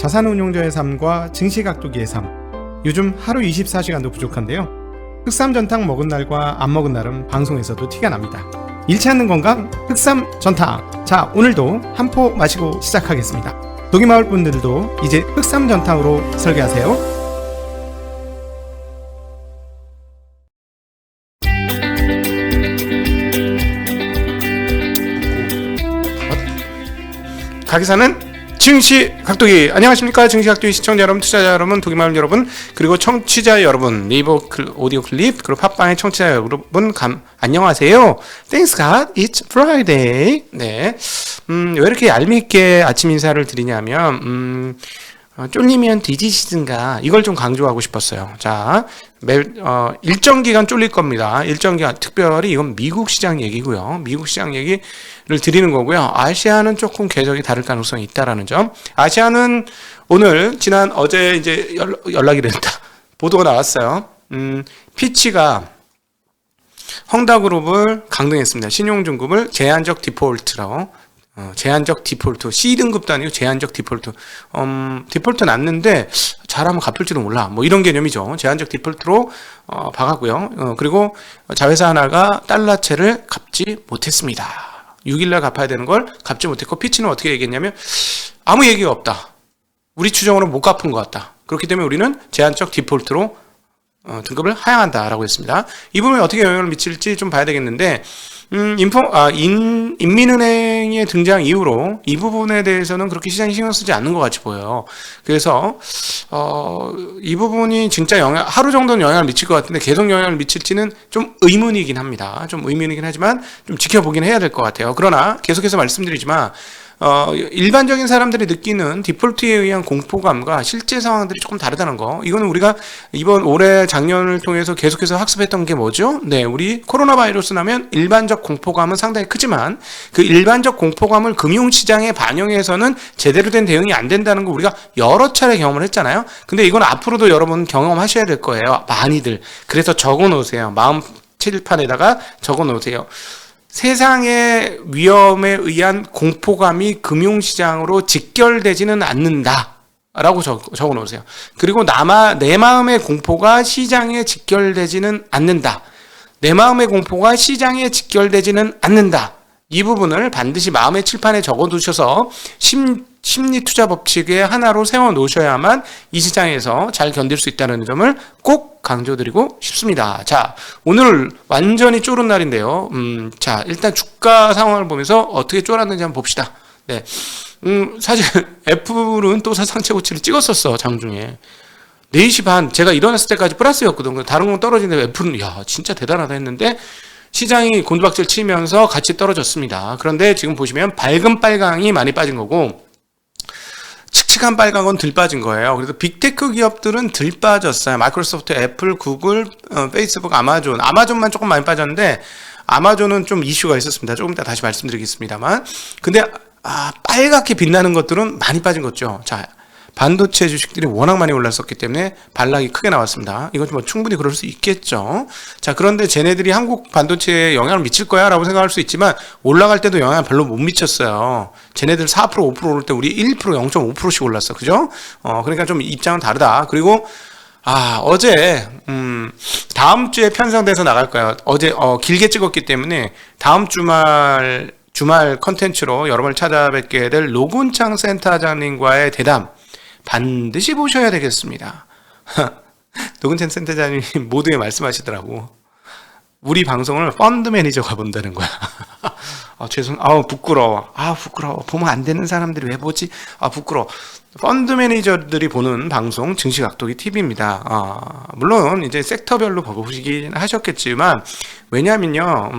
자산운용자의 삶과 증시각도기의 삶. 요즘 하루 24시간도 부족한데요. 흑삼전탕 먹은 날과 안 먹은 날은 방송에서도 티가 납니다. 잃지 않는 건강 흑삼전탕. 자, 오늘도 한 포 마시고 시작하겠습니다. 독이마을 분들도 이제 흑삼전탕으로 설계하세요. 가기사는 증시각도기. 안녕하십니까, 증시각도기 시청자 여러분, 투자자 여러분, 독이마을 여러분, 그리고 청취자 여러분, 네이버 오디오 클립, 그리고 팟빵의 청취자 여러분, 안녕하세요. Thanks God, it's Friday. 네, 왜 이렇게 얄밉게 아침 인사를 드리냐면 쫄리면 뒤지시든가, 이걸 좀 강조하고 싶었어요. 자, 일정 기간 쫄릴 겁니다. 일정 기간, 특별히 이건 미국 시장 얘기고요. 미국 시장 얘기를 드리는 거고요. 아시아는 조금 궤적이 다를 가능성이 있다라는 점. 아시아는 오늘, 어제 이제 연락이 됐다. 보도가 나왔어요. 피치가 헝다그룹을 강등했습니다. 신용중급을 제한적 디폴트라고. 제한적 디폴트, C등급도 아니고 제한적 디폴트. 디폴트 났는데 잘하면 갚을지도 몰라, 뭐 이런 개념이죠. 제한적 디폴트로 박았고요. 그리고 자회사 하나가 달러채를 갚지 못했습니다. 6일날 갚아야 되는 걸 갚지 못했고, 피치는 어떻게 얘기했냐면 아무 얘기가 없다, 우리 추정으로 못 갚은 것 같다, 그렇기 때문에 우리는 제한적 디폴트로 등급을 하향한다라고 했습니다. 이 부분에 어떻게 영향을 미칠지 좀 봐야 되겠는데, 인민은행의 등장 이후로 이 부분에 대해서는 그렇게 시장이 신경 쓰지 않는 것 같이 보여요. 그래서 이 부분이 진짜 하루 정도는 영향을 미칠 것 같은데 계속 영향을 미칠지는 좀 의문이긴 합니다. 좀 의문이긴 하지만 좀 지켜보긴 해야 될 것 같아요. 그러나 계속해서 말씀드리지만 일반적인 사람들이 느끼는 디폴트에 의한 공포감과 실제 상황들이 조금 다르다는 거, 이거는 우리가 올해 작년을 통해서 계속해서 학습했던 게 뭐죠? 네, 우리 코로나 바이러스 나면 일반적 공포감은 상당히 크지만 그 일반적 공포감을 금융시장에 반영해서는 제대로 된 대응이 안 된다는 거 우리가 여러 차례 경험을 했잖아요. 근데 이건 앞으로도 여러분 경험하셔야 될 거예요, 많이들. 그래서 적어 놓으세요. 마음 칠판에다가 적어 놓으세요. 세상의 위험에 의한 공포감이 금융시장으로 직결되지는 않는다 라고 적어 놓으세요. 그리고 내 마음의 공포가 시장에 직결되지는 않는다. 내 마음의 공포가 시장에 직결되지는 않는다. 이 부분을 반드시 마음의 칠판에 적어 두셔서 심리 투자 법칙의 하나로 세워 놓으셔야만 이 시장에서 잘 견딜 수 있다는 점을 꼭 강조드리고 싶습니다. 자, 오늘 완전히 쫄은 날인데요. 자, 일단 주가 상황을 보면서 어떻게 쫄았는지 한번 봅시다. 네. 사실 애플은 또 상체 고치를 찍었었어, 장중에. 4시 반, 제가 일어났을 때까지 플러스였거든요. 다른 건 떨어지는데 애플은, 야, 진짜 대단하다 했는데, 시장이 곤두박질 치면서 같이 떨어졌습니다. 그런데 지금 보시면 밝은 빨강이 많이 빠진 거고, 칙칙한 빨강은 덜 빠진 거예요. 그래서 빅테크 기업들은 덜 빠졌어요. 마이크로소프트, 애플, 구글, 페이스북, 아마존만 조금 많이 빠졌는데, 아마존은 좀 이슈가 있었습니다. 조금 이따 다시 말씀드리겠습니다만. 근데 빨갛게 빛나는 것들은 많이 빠진 거죠. 자, 반도체 주식들이 워낙 많이 올랐었기 때문에 반락이 크게 나왔습니다. 이건 뭐 충분히 그럴 수 있겠죠. 자, 그런데 쟤네들이 한국 반도체에 영향을 미칠 거야 라고 생각할 수 있지만 올라갈 때도 영향을 별로 못 미쳤어요. 쟤네들 4% 5% 오를 때 우리 1% 0.5%씩 올랐어. 그죠? 그러니까 좀 입장은 다르다. 그리고 어제 다음 주에 편성돼서 나갈 거예요. 어제 길게 찍었기 때문에 다음 주말 컨텐츠로 여러분을 찾아뵙게 될 노군창 센터장님과의 대담 반드시 보셔야 되겠습니다. 노근찬 센터장님 모두에 말씀하시더라고. 우리 방송을 펀드 매니저가 본다는 거야. 부끄러워. 부끄러워. 보면 안 되는 사람들이 왜 보지? 부끄러워. 펀드 매니저들이 보는 방송 증시각도기 TV입니다. 물론 이제 섹터별로 보시긴 하셨겠지만, 왜냐면요,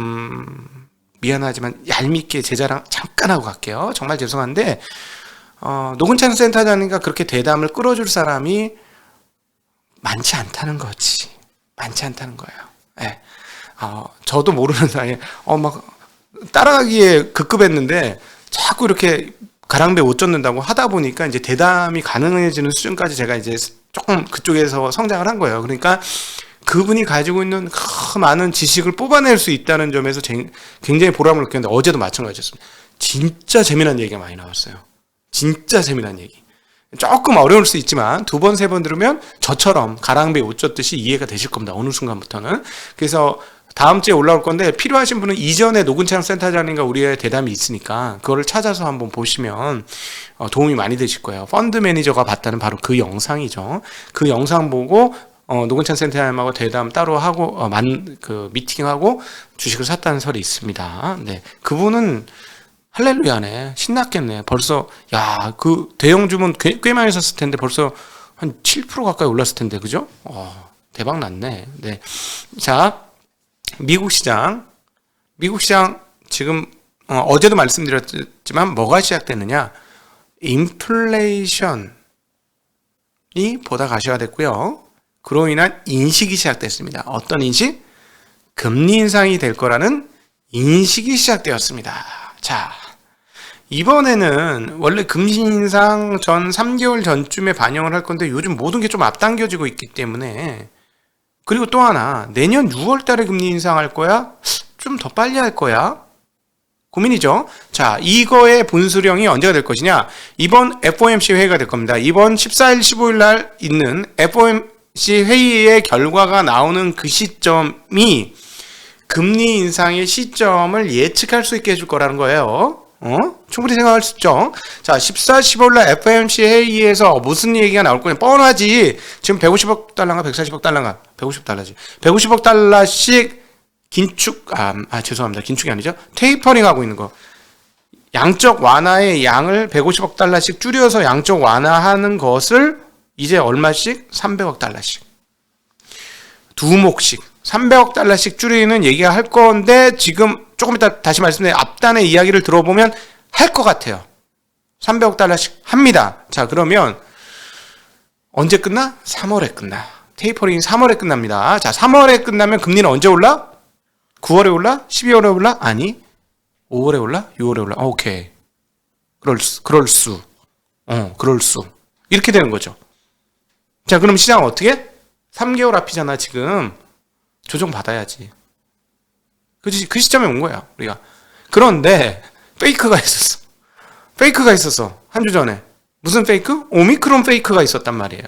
미안하지만 얄밉게 제 자랑 잠깐 하고 갈게요. 정말 죄송한데, 노근찬 센터장님과 그렇게 대담을 끌어줄 사람이 많지 않다는 거지. 많지 않다는 거예요. 네. 저도 모르는 사이에 막 따라가기에 급급했는데 자꾸 이렇게 가랑비에 옷 젖는다고 하다 보니까 이제 대담이 가능해지는 수준까지 제가 이제 조금 그쪽에서 성장을 한 거예요. 그러니까 그분이 가지고 있는 많은 지식을 뽑아낼 수 있다는 점에서 굉장히 보람을 느꼈는데, 어제도 마찬가지였습니다. 진짜 재미난 얘기가 많이 나왔어요. 진짜 재미난 얘기. 조금 어려울 수 있지만 두 번, 세 번 들으면 저처럼 가랑비에 옷 젖듯이 이해가 되실 겁니다. 어느 순간부터는. 그래서 다음 주에 올라올 건데 필요하신 분은 이전에 노근창 센터장님과 우리의 대담이 있으니까 그거를 찾아서 한번 보시면 도움이 많이 되실 거예요. 펀드 매니저가 봤다는 바로 그 영상이죠. 그 영상 보고 노근창 센터장님하고 대담 따로 하고 그 미팅하고 주식을 샀다는 설이 있습니다. 네, 그분은 할렐루야네. 신났겠네. 벌써 그 대형 주문 꽤 많이 샀을 텐데 벌써 한 7% 가까이 올랐을 텐데 그죠? 대박 났네. 네. 자, 미국 시장 지금 어제도 말씀드렸지만 뭐가 시작됐느냐? 인플레이션이 보다 가시화 됐고요. 그로 인한 인식이 시작됐습니다. 어떤 인식? 금리 인상이 될 거라는 인식이 시작되었습니다. 자, 이번에는 원래 금리 인상 전 3개월 전쯤에 반영을 할 건데 요즘 모든 게 좀 앞당겨지고 있기 때문에, 그리고 또 하나, 내년 6월 달에 금리 인상할 거야? 좀 더 빨리 할 거야? 고민이죠. 자, 이거의 분수령이 언제가 될 것이냐? 이번 FOMC 회의가 될 겁니다. 이번 14일, 15일 날 있는 FOMC 회의의 결과가 나오는 그 시점이 금리 인상의 시점을 예측할 수 있게 해줄 거라는 거예요. 충분히 생각할 수 있죠. 자, 14, 15일 날 FOMC 회의에서 무슨 얘기가 나올 거냐? 뻔하지. 지금 150억 달러인가 140억 달러인가? 150달러지. 150억 달러씩 죄송합니다. 긴축이 아니죠. 테이퍼링 하고 있는 거. 양적 완화의 양을 150억 달러씩 줄여서 양적 완화하는 것을 이제 얼마씩? 300억 달러씩. 두 몫씩 300억 달러씩 줄이는 얘기가 할 건데, 지금 조금 이따 다시 말씀드린 앞단의 이야기를 들어보면 할 것 같아요. 300억 달러씩 합니다. 자, 그러면 언제 끝나? 3월에 끝나. 테이퍼링이 3월에 끝납니다. 자, 3월에 끝나면 금리는 언제 올라? 9월에 올라? 12월에 올라? 아니, 5월에 올라? 6월에 올라? 오케이. 그럴 수. 이렇게 되는 거죠. 자, 그럼 시장은 어떻게? 3개월 앞이잖아, 지금. 조정 받아야지. 그 시점에 온 거야, 우리가. 그런데, 페이크가 있었어. 한 주 전에. 무슨 페이크? 오미크론 페이크가 있었단 말이에요.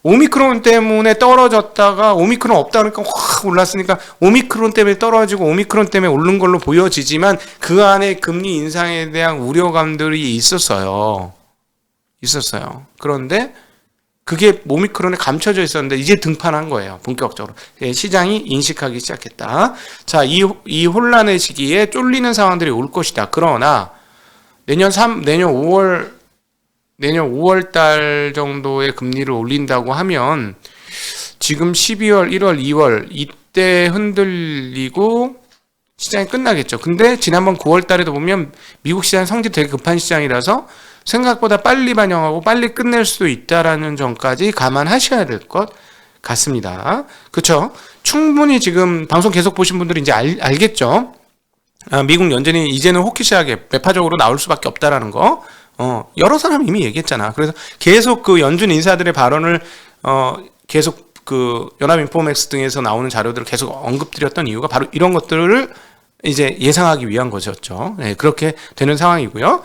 오미크론 때문에 떨어졌다가 오미크론 없다 그러니까 확 올랐으니까 오미크론 때문에 떨어지고 오미크론 때문에 오른 걸로 보여지지만 그 안에 금리 인상에 대한 우려감들이 있었어요. 그런데 그게 오미크론에 감춰져 있었는데 이제 등판한 거예요. 본격적으로. 시장이 인식하기 시작했다. 자, 이 혼란의 시기에 쫄리는 상황들이 올 것이다. 그러나 내년 5월 달 정도의 금리를 올린다고 하면 지금 12월, 1월, 2월 이때 흔들리고 시장이 끝나겠죠. 근데 지난번 9월 달에도 보면 미국 시장 성질 되게 급한 시장이라서 생각보다 빨리 반영하고 빨리 끝낼 수도 있다라는 점까지 감안하셔야 될 것 같습니다. 그렇죠? 충분히 지금 방송 계속 보신 분들이 이제 알겠죠? 미국 연준이 이제는 호키시하게 매파적으로 나올 수밖에 없다라는 거. 여러 사람이 이미 얘기했잖아. 그래서 계속 그 연준 인사들의 발언을 계속 그 연합인포맥스 등에서 나오는 자료들을 계속 언급드렸던 이유가 바로 이런 것들을 이제 예상하기 위한 것이었죠. 네, 그렇게 되는 상황이고요.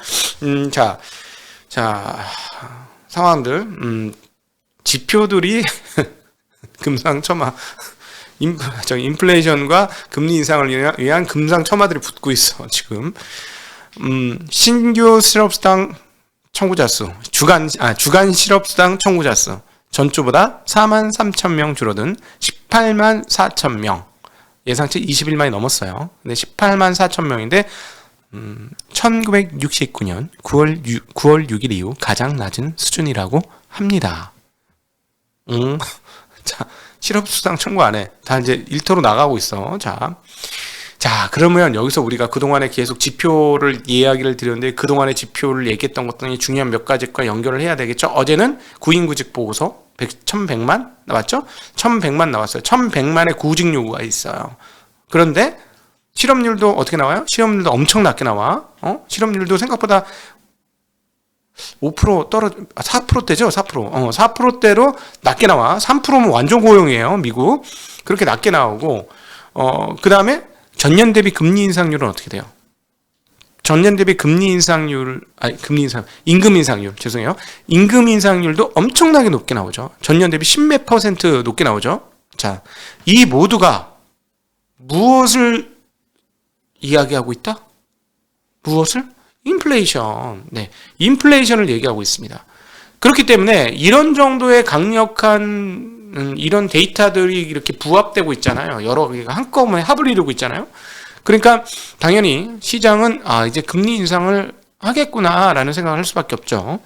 자, 상황들, 지표들이 금상첨화, 인플레이션과 금리 인상을 위한 금상첨화들이 붙고 있어, 지금. 신규 실업수당 청구자 수, 주간 실업수당 청구자 수, 전주보다 43,000명 줄어든 184,000명. 예상치 21만이 넘었어요. 근데 184,000명인데 1969년 9월 6일 이후 가장 낮은 수준이라고 합니다. 자, 실업수당 청구 안 해. 다 이제 일터로 나가고 있어. 자, 그러면 여기서 우리가 그동안에 계속 지표를 이야기를 드렸는데 그동안의 지표를 얘기했던 것 중에 중요한 몇 가지과 연결을 해야 되겠죠. 어제는 구인구직 보고서 1100만 나왔죠? 1100만 나왔어요. 1100만의 구직 요구가 있어요. 그런데 실업률도 어떻게 나와요? 실업률도 엄청 낮게 나와. 실업률도 생각보다 5% 4%대죠? 4%. 4%대로 낮게 나와. 3%면 완전 고용이에요, 미국. 그렇게 낮게 나오고, 그 다음에 전년 대비 금리 인상률은 어떻게 돼요? 전년 대비 임금 인상률, 죄송해요. 임금 인상률도 엄청나게 높게 나오죠. 전년 대비 10몇 % 높게 나오죠. 자, 이 모두가 무엇을 이야기하고 있다? 무엇을? 인플레이션. 네. 인플레이션을 얘기하고 있습니다. 그렇기 때문에 이런 정도의 강력한 이런 데이터들이 이렇게 부합되고 있잖아요. 여러 개가 한꺼번에 합을 이루고 있잖아요. 그러니까 당연히 시장은 이제 금리 인상을 하겠구나라는 생각을 할 수밖에 없죠.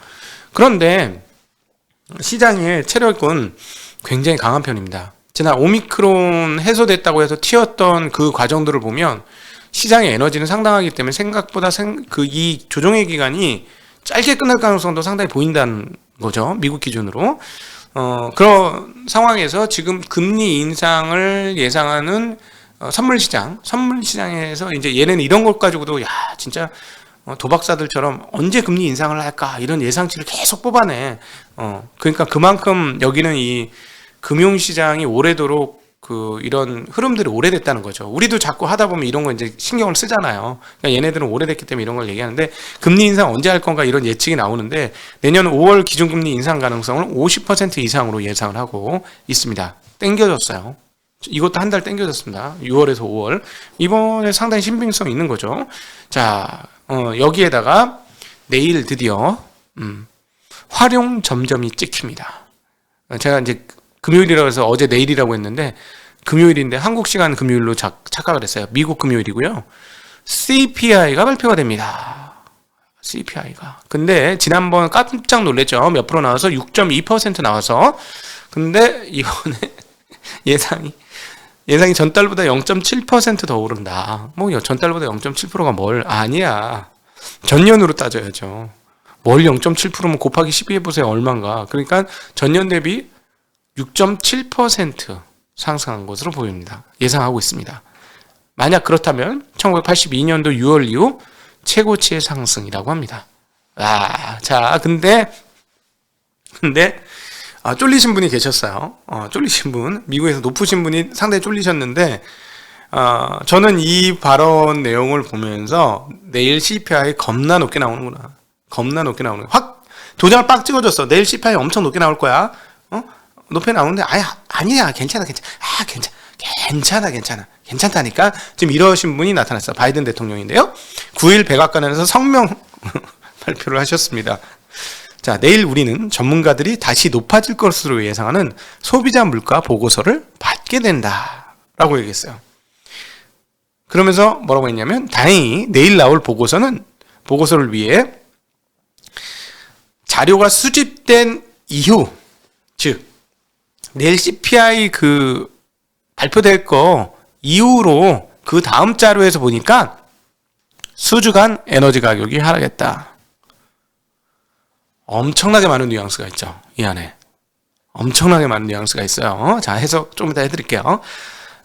그런데 시장의 체력은 굉장히 강한 편입니다. 지난 오미크론 해소됐다고 해서 튀었던 그 과정들을 보면 시장의 에너지는 상당하기 때문에 생각보다 이 조정의 기간이 짧게 끝날 가능성도 상당히 보인다는 거죠. 미국 기준으로. 그런 상황에서 지금 금리 인상을 예상하는 선물시장에서 이제 얘네는 이런 것 가지고도 진짜 도박사들처럼 언제 금리 인상을 할까 이런 예상치를 계속 뽑아내. 그러니까 그만큼 여기는 이 금융시장이 오래도록 이런 흐름들이 오래됐다는 거죠. 우리도 자꾸 하다 보면 이런 거 이제 신경을 쓰잖아요. 그러니까 얘네들은 오래됐기 때문에 이런 걸 얘기하는데 금리 인상 언제 할 건가 이런 예측이 나오는데 내년 5월 기준금리 인상 가능성을 50% 이상으로 예상을 하고 있습니다. 땡겨졌어요. 이것도 한 달 땡겨졌습니다. 6월에서 5월. 이번에 상당히 신빙성 있는 거죠. 자, 여기에다가 내일 드디어 활용 점점이 찍힙니다. 제가 이제 금요일이라고 해서 어제 내일이라고 했는데 금요일인데 한국 시간 금요일로 착각을 했어요. 미국 금요일이고요. CPI가 발표가 됩니다. CPI가. 근데 지난번 깜짝 놀랐죠. 몇 프로 나와서 6.2% 나와서. 근데 이번에 예상이 전달보다 0.7% 더 오른다. 뭐 전달보다 0.7%가 뭘 아니야. 전년으로 따져야죠. 뭘 0.7%면 곱하기 12 해보세요. 얼마인가. 그러니까 전년 대비 6.7% 상승한 것으로 보입니다. 예상하고 있습니다. 만약 그렇다면 1982년도 6월 이후 최고치의 상승이라고 합니다. 자, 근데 쫄리신 분이 계셨어요. 쫄리신 분, 미국에서 높으신 분이 상당히 쫄리셨는데 저는 이 발언 내용을 보면서 내일 CPI 겁나 높게 나오는구나. 겁나 높게 나오는. 확 도장을 빡 찍어줬어. 내일 CPI 엄청 높게 나올 거야. 높게 나오는데 아니야. 괜찮아. 괜찮다니까. 지금 이러신 분이 나타났어요. 바이든 대통령인데요. 9일 백악관에서 성명 발표를 하셨습니다. 자, 내일 우리는 전문가들이 다시 높아질 것으로 예상하는 소비자 물가 보고서를 받게 된다라고 얘기했어요. 그러면서 뭐라고 했냐면 다행히 내일 나올 보고서를 위해 자료가 수집된 이후, 즉 내일 CPI 발표될 거 이후로 그 다음 자료에서 보니까 수주간 에너지 가격이 하락했다. 엄청나게 많은 뉘앙스가 있죠. 이 안에. 엄청나게 많은 뉘앙스가 있어요. 자, 해석 좀 이따 해드릴게요.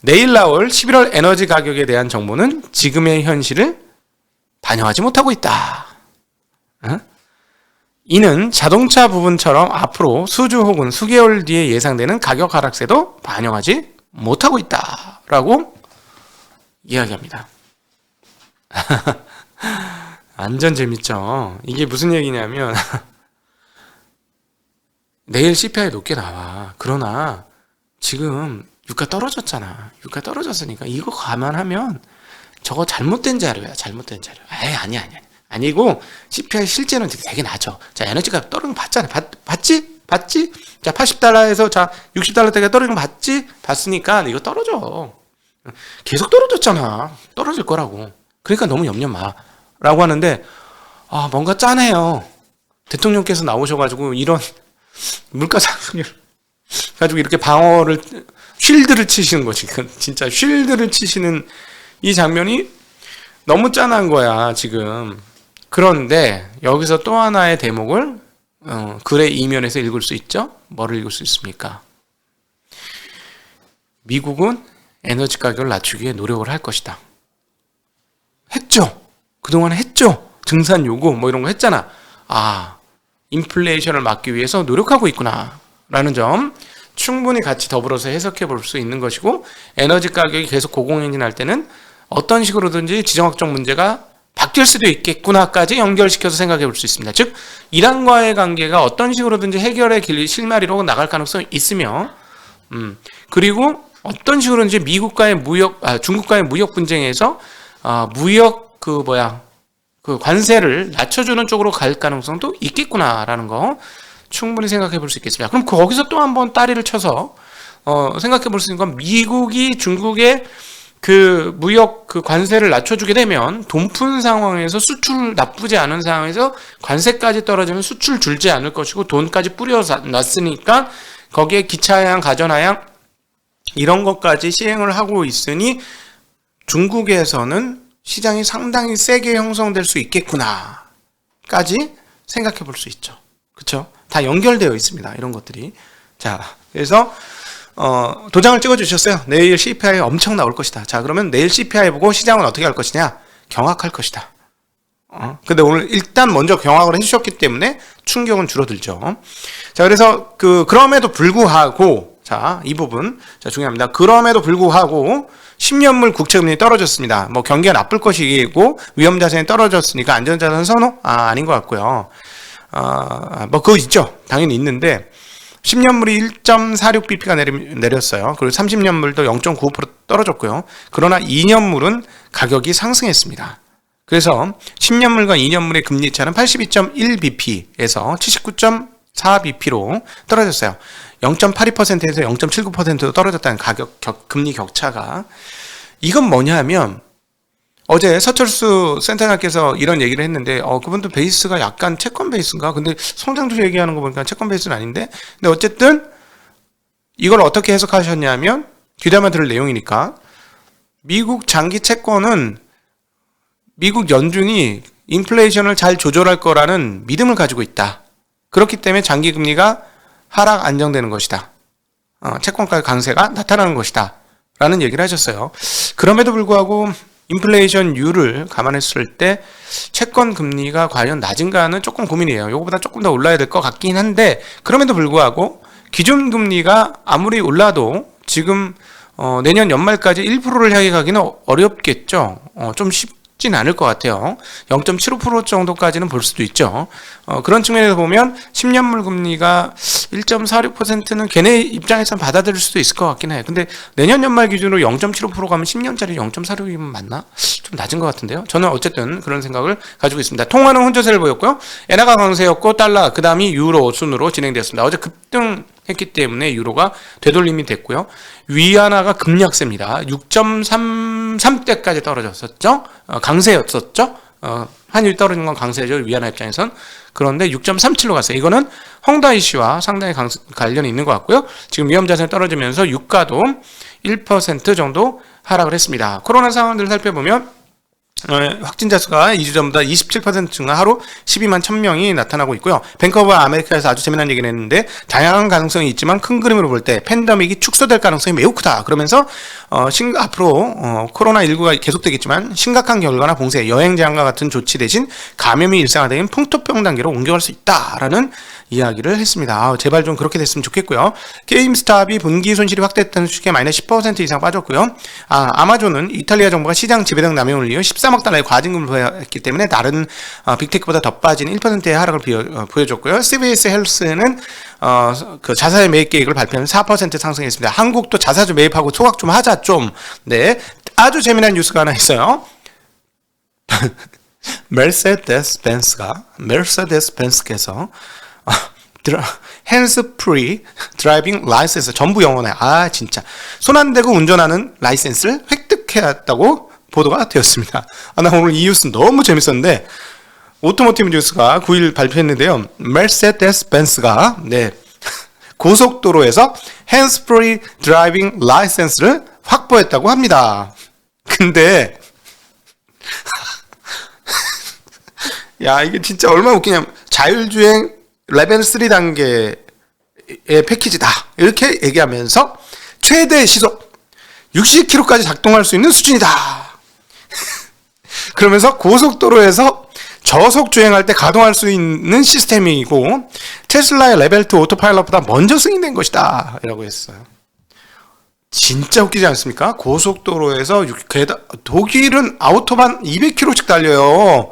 내일 나올 11월 에너지 가격에 대한 정보는 지금의 현실을 반영하지 못하고 있다. 이는 자동차 부분처럼 앞으로 수주 혹은 수개월 뒤에 예상되는 가격 하락세도 반영하지 못하고 있다라고 이야기합니다. 완전 재밌죠. 이게 무슨 얘기냐면 내일 CPI 높게 나와. 그러나 지금 유가 떨어졌잖아. 유가 떨어졌으니까 이거 감안하면 저거 잘못된 자료야. 잘못된 자료. 아니야. 아니고 CPI 실제는 되게 낮아. 자, 에너지가 떨어진 거 봤잖아. 봤지? 자, 80달러에서 자 60달러대가 떨어진 거 봤지? 봤으니까 이거 떨어져. 계속 떨어졌잖아. 떨어질 거라고. 그러니까 너무 염려 마. 라고 하는데 뭔가 짠해요. 대통령께서 나오셔가지고 이런 물가 상승률 가지고 이렇게 방어를 쉴드를 치시는 거지. 진짜 쉴드를 치시는 이 장면이 너무 짠한 거야 지금. 그런데 여기서 또 하나의 대목을 글의 이면에서 읽을 수 있죠. 뭐를 읽을 수 있습니까? 미국은 에너지 가격을 낮추기 위해 노력을 할 것이다. 했죠. 그동안 했죠. 증산 요구 뭐 이런 거 했잖아. 인플레이션을 막기 위해서 노력하고 있구나 라는 점 충분히 같이 더불어서 해석해 볼 수 있는 것이고, 에너지 가격이 계속 고공행진할 때는 어떤 식으로든지 지정학적 문제가 바뀔 수도 있겠구나까지 연결시켜서 생각해 볼 수 있습니다. 즉 이란과의 관계가 어떤 식으로든지 해결의 길 실마리로 나갈 가능성이 있으며 그리고 어떤 식으로든지 중국과의 무역 분쟁에서 무역 그 관세를 낮춰주는 쪽으로 갈 가능성도 있겠구나라는 거 충분히 생각해 볼 수 있겠습니다. 그럼 거기서 또 한번 따리를 쳐서 생각해 볼 수 있는 건 미국이 중국의 그 무역 그 관세를 낮춰주게 되면 돈 푼 상황에서 수출 나쁘지 않은 상황에서 관세까지 떨어지면 수출 줄지 않을 것이고 돈까지 뿌려놨으니까 거기에 기차양, 가전하양 이런 것까지 시행을 하고 있으니 중국에서는 시장이 상당히 세게 형성될 수 있겠구나까지 생각해 볼 수 있죠. 그렇죠? 다 연결되어 있습니다. 이런 것들이. 자, 그래서 도장을 찍어 주셨어요. 내일 CPI 엄청 나올 것이다. 자, 그러면 내일 CPI 보고 시장은 어떻게 할 것이냐? 경악할 것이다. 근데 오늘 일단 먼저 경악을 해주셨기 때문에 충격은 줄어들죠. 자, 그래서 그럼에도 불구하고, 자, 이 부분, 자, 중요합니다. 그럼에도 불구하고 10년물 국채금리 떨어졌습니다. 뭐 경기가 나쁠 것이고 위험 자산이 떨어졌으니까 안전자산 선호? 아닌 것 같고요. 뭐 그거 있죠. 당연히 있는데 10년물이 1.46bp가 내렸어요. 그리고 30년물도 0.95% 떨어졌고요. 그러나 2년물은 가격이 상승했습니다. 그래서 10년물과 2년물의 금리 차는 82.1bp에서 79.4bp로 떨어졌어요. 0.82%에서 0.79%로 떨어졌다는 금리 격차가. 이건 뭐냐 하면 어제 서철수 센터장께서 이런 얘기를 했는데 그분도 베이스가 약간 채권 베이스인가? 근데 성장주 얘기하는 거 보니까 채권 베이스는 아닌데, 근데 어쨌든 이걸 어떻게 해석하셨냐면 귀담아 들을 내용이니까 미국 장기 채권은 미국 연준이 인플레이션을 잘 조절할 거라는 믿음을 가지고 있다. 그렇기 때문에 장기 금리가 하락 안정되는 것이다. 채권가 강세가 나타나는 것이다. 라는 얘기를 하셨어요. 그럼에도 불구하고 인플레이션율을 감안했을 때 채권 금리가 과연 낮은가는 조금 고민이에요. 이거보다 조금 더 올라야 될 것 같긴 한데, 그럼에도 불구하고 기준 금리가 아무리 올라도 지금 내년 연말까지 1%를 향해 가기는 어렵겠죠. 좀 쉽진 않을 것 같아요. 0.75% 정도까지는 볼 수도 있죠. 그런 측면에서 보면 10년물 금리가 1.46%는 걔네 입장에서는 받아들일 수도 있을 것 같긴 해요. 근데 내년 연말 기준으로 0.75% 가면 10년짜리 0.46이면 맞나? 좀 낮은 것 같은데요. 저는 어쨌든 그런 생각을 가지고 있습니다. 통화는 혼조세를 보였고요. 엔화가 강세였고 달러, 그 다음이 유로 순으로 진행되었습니다. 어제 급등했기 때문에 유로가 되돌림이 됐고요. 위안화가 급약세입니다. 6.33대까지 떨어졌었죠. 강세였었죠. 환율이 떨어진 건 강세죠. 위안화 입장에선. 그런데 6.37로 갔어요. 이거는 헝다 이슈와 상당히 관련이 있는 것 같고요. 지금 위험자산이 떨어지면서 유가도 1% 정도 하락을 했습니다. 코로나 상황들을 살펴보면 확진자 수가 2주 전보다 27% 증가, 하루 12만 1000명이 나타나고 있고요. 뱅크 오브 아메리카에서 아주 재미난 얘기를 했는데, 다양한 가능성이 있지만 큰 그림으로 볼 때 팬데믹이 축소될 가능성이 매우 크다. 그러면서 앞으로 코로나19가 계속되겠지만 심각한 결과나 봉쇄, 여행 제한과 같은 조치 대신 감염이 일상화되는 풍토병 단계로 옮겨갈 수 있다라는 이야기를 했습니다. 제발 좀 그렇게 됐으면 좋겠고요. 게임스탑이 분기 손실이 확대했다는 주식에 마이너스 10% 이상 빠졌고요. 아마존은 이탈리아 정부가 시장 지배력 남용을 이유 13억 달러의 과징금을 부과했기 때문에 다른 빅테크보다 더 빠진 1%의 하락을 보여줬고요. CVS 헬스는 그 자사주 매입 계획을 발표하면 4% 상승했습니다. 한국도 자사주 매입하고 소각 좀 하자 좀. 네, 아주 재미난 뉴스가 하나 있어요. 메르세데스 벤츠께서 핸스 프리 드라이빙 라이센스, 전부 영어네. 진짜 손 안 대고 운전하는 라이센스를 획득해왔다고 보도가 되었습니다. 나 오늘 이 뉴스 너무 재밌었는데, 오토모티브 뉴스가 9일 발표했는데요. 메르세데스 벤츠가 고속도로에서 핸스 프리 드라이빙 라이센스를 확보했다고 합니다. 근데 야, 이게 진짜 얼마나 웃기냐면, 자율주행 레벨 3 단계의 패키지다 이렇게 얘기하면서 최대 시속 60km까지 작동할 수 있는 수준이다. 그러면서 고속도로에서 저속 주행할 때 가동할 수 있는 시스템이고 테슬라의 레벨 2 오토파일럿보다 먼저 승인된 것이다 라고 했어요. 진짜 웃기지 않습니까? 고속도로에서 독일은 아우토반 200km씩 달려요.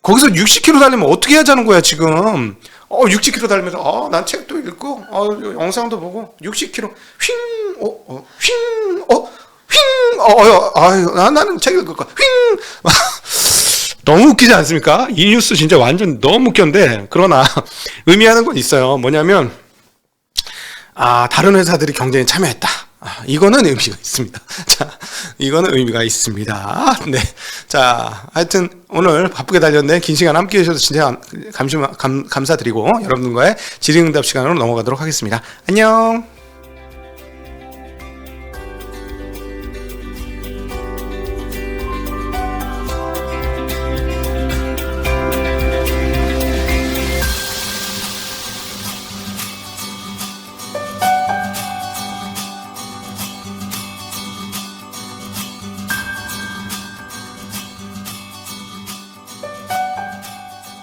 거기서 60km 달리면 어떻게 하자는 거야, 지금. 60km 달리면서, 난 책도 읽고, 영상도 보고, 60km, 나는 책 읽을 거야, 너무 웃기지 않습니까? 이 뉴스 진짜 완전 너무 웃겼는데, 그러나, 의미하는 건 있어요. 뭐냐면, 다른 회사들이 경쟁에 참여했다. 이거는 의미가 있습니다. 자, 이거는 의미가 있습니다. 네. 자, 하여튼 오늘 바쁘게 달렸는데 긴 시간 함께 해주셔서 진짜 감사드리고 여러분들과의 질의응답 시간으로 넘어가도록 하겠습니다. 안녕.